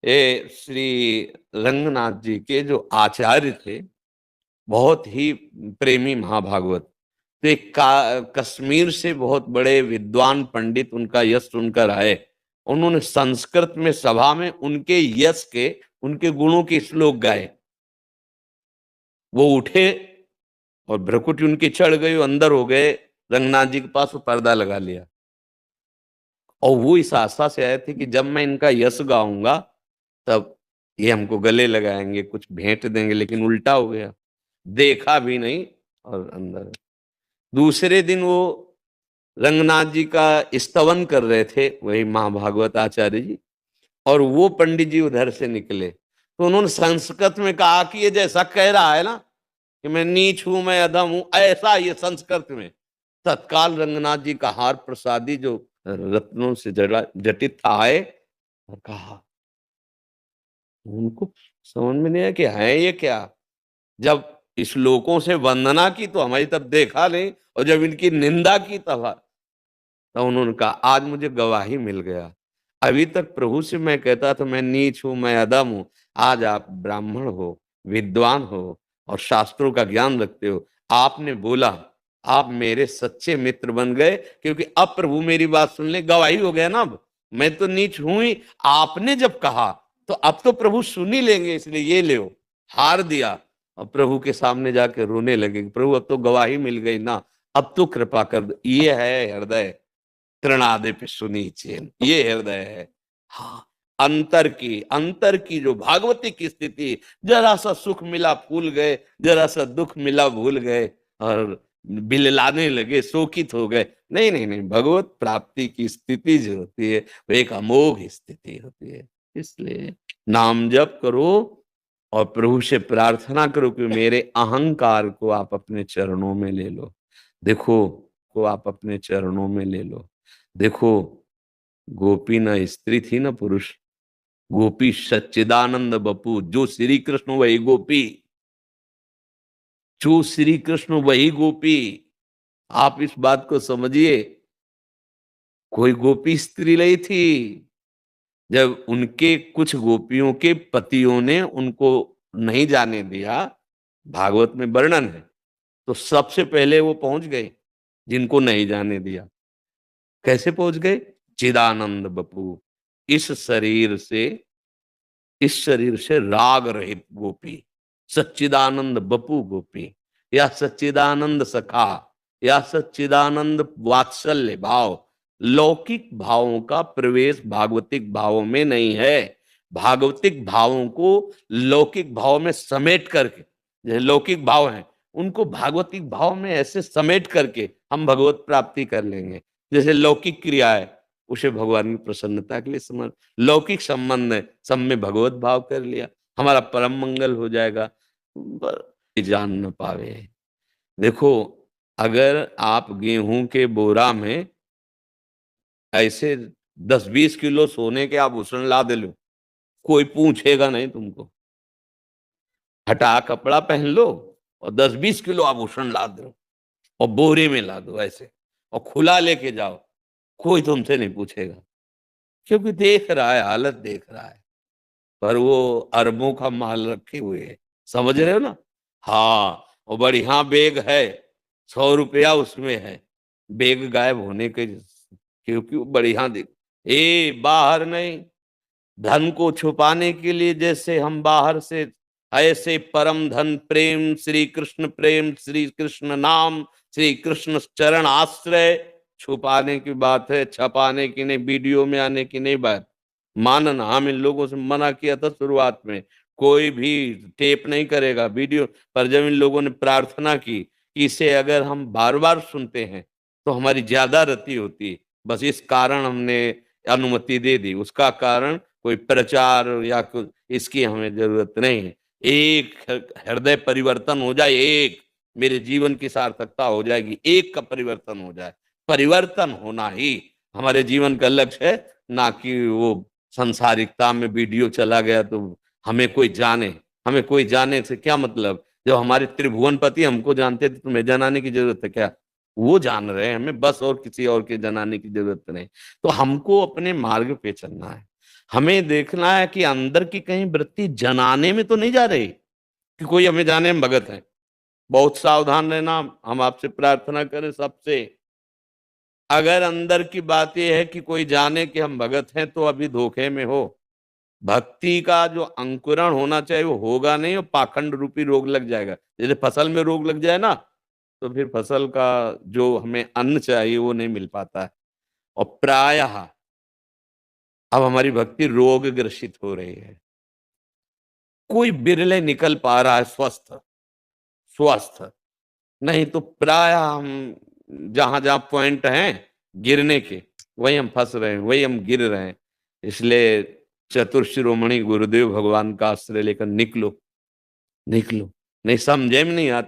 ये श्री रंगनाथ जी के जो आचार्य थे, बहुत ही प्रेमी महाभागवत। तो एक कश्मीर से बहुत बड़े विद्वान पंडित उनका यश सुनकर आए। उन्होंने संस्कृत में सभा में उनके यश के, उनके गुणों के श्लोक गाए। वो उठे और भ्रकुटी उनकी चढ़ गई, वो अंदर हो गए रंगनाथ जी के पास, वो पर्दा लगा लिया। और वो इस आशा से आए थे कि जब मैं इनका यश गाऊंगा तब ये हमको गले लगाएंगे, कुछ भेंट देंगे, लेकिन उल्टा हो गया, देखा भी नहीं और अंदर। दूसरे दिन वो रंगनाथ जी का स्तवन कर रहे थे, वही महाभागवत आचार्य जी, और वो पंडित जी उधर से निकले। तो उन्होंने संस्कृत में कहा कि ये जैसा कह रहा है ना कि मैं नीच हूं, मैं अधम हूं, ऐसा ये संस्कृत में। तत्काल रंगनाथ जी का हार प्रसादी जो रत्नों से जड़ा जटित था आए और कहा। उनको समझ में नहीं आया कि है ये क्या। जब श्लोकों से वंदना की तो हमारी तब देखा नहीं, और जब इनकी निंदा की तब उन्होंने कहा आज मुझे गवाही मिल गया। अभी तक प्रभु से मैं कहता था मैं नीच हूं, मैं अधम हूं, आज आप ब्राह्मण हो, विद्वान हो और शास्त्रों का ज्ञान रखते हो। आपने बोला, आप मेरे सच्चे मित्र बन गए, क्योंकि अब प्रभु मेरी बात सुन ले, गवाही हो गया ना। अब मैं तो नीच हूं ही, आपने जब कहा तो अब तो प्रभु सुन ही लेंगे, इसलिए ये ले हार दिया। और प्रभु के सामने जाके रोने लगे, प्रभु अब तो गवाही मिल गई ना, अब तो कृपा कर दो। ये है हृदय, तृणादे पे सुनी चेन, ये हृदय है। हाँ, अंतर की जो भागवती की स्थिति, जरा सा सुख मिला फूल गए, जरा सा दुख मिला भूल गए और बिललाने लगे, शोकित हो गए। नहीं नहीं नहीं, भगवत प्राप्ति की स्थिति जो होती है वो एक अमोघ स्थिति होती है। इसलिए नाम जप करो और प्रभु से प्रार्थना करो कि मेरे अहंकार को आप अपने चरणों में ले लो। देखो, को आप अपने चरणों में ले लो। देखो, गोपी न स्त्री थी न पुरुष, गोपी सच्चिदानंद बपू, जो श्री कृष्ण वही गोपी, जो श्री कृष्ण वही गोपी। आप इस बात को समझिए, कोई गोपी स्त्री नहीं थी। जब उनके कुछ गोपियों के पतियों ने उनको नहीं जाने दिया, भागवत में वर्णन है, तो सबसे पहले वो पहुंच गए जिनको नहीं जाने दिया। कैसे पहुंच गए? चिदानंद बपू, इस शरीर से, इस शरीर से राग रहित गोपी, सच्चिदानंद बपू गोपी, या सच्चिदानंद सखा, या सच्चिदानंद वात्सल्य भाव। लौकिक भावों का प्रवेश भागवतिक भावों में नहीं है। भागवतिक भावों को लौकिक भाव में समेट करके, जैसे लौकिक भाव हैं उनको भागवतिक भाव में ऐसे समेट करके हम भगवत प्राप्ति कर लेंगे। जैसे लौकिक क्रिया है, उसे भगवान की प्रसन्नता के लिए समझ, लौकिक संबंध है, सब में भगवत भाव कर लिया, हमारा परम मंगल हो जाएगा। जान न पावे। देखो, अगर आप गेहूं के बोरा में ऐसे 10-20 किलो सोने के आभूषण ला दे लो, कोई पूछेगा नहीं तुमको। हटा कपड़ा पहन लो और 10-20 किलो आभूषण ला दो और बोरे में ला दो ऐसे, और खुला लेके जाओ, कोई तुमसे नहीं पूछेगा, क्योंकि देख रहा है, हालत देख रहा है। पर वो अरबों का माल रखे हुए है, समझ रहे हो ना। हाँ, और बढ़िया बैग है, 100 रुपया उसमें है, बैग गायब होने के, क्योंकि वो बढ़िया दिख। बाहर नहीं, धन को छुपाने के लिए जैसे हम बाहर से, ऐसे परम धन प्रेम, श्री कृष्ण प्रेम, श्री कृष्ण नाम, श्री कृष्ण चरण आश्रय, छुपाने की बात है, छपाने की नहीं, वीडियो में आने की नहीं बात। मानना, हम इन लोगों से मना किया था शुरुआत में, कोई भी टेप नहीं करेगा वीडियो। पर जब इन लोगों ने प्रार्थना की कि इसे अगर हम बार बार सुनते हैं तो हमारी ज्यादा रति होती है, बस इस कारण हमने अनुमति दे दी। उसका कारण कोई प्रचार या कुछ इसकी हमें जरूरत नहीं है। एक हृदय परिवर्तन हो जाए, एक मेरे जीवन की सार्थकता हो जाएगी, एक का परिवर्तन हो जाए। परिवर्तन होना ही हमारे जीवन का लक्ष्य है, ना कि वो संसारिकता में वीडियो चला गया तो हमें कोई जाने। हमें कोई जाने से क्या मतलब, जब हमारे त्रिभुवनपति हमको जानते थे, तुम्हें जनाने की जरूरत है क्या? वो जान रहे हैं हमें, बस, और किसी और के जनाने की जरूरत नहीं। तो हमको अपने मार्ग पे चलना है। हमें देखना है कि अंदर की कहीं वृत्ति जनाने में तो नहीं जा रही कि कोई हमें जाने हम भगत हैं। बहुत सावधान रहना, हम आपसे प्रार्थना करें सबसे। अगर अंदर की बात यह है कि कोई जाने कि हम भगत हैं तो अभी धोखे में हो। भक्ति का जो अंकुरण होना चाहिए वो होगा नहीं, और पाखंड रूपी रोग लग जाएगा। जैसे फसल में रोग लग जाए ना, तो फिर फसल का जो हमें अन्न चाहिए वो नहीं मिल पाता है। और प्रायः अब हमारी भक्ति रोग ग्रसित हो रही है। कोई बिरले निकल पा रहा है स्वस्थ, स्वस्थ। नहीं तो प्रायः हम जहां जहां पॉइंट हैं गिरने के, वही हम फंस रहे हैं, वही हम गिर रहे हैं। इसलिए चतुर शिरोमणि गुरुदेव भगवान का आश्रय लेकर निकलो, निकलो। नहीं समझे में नहीं आता।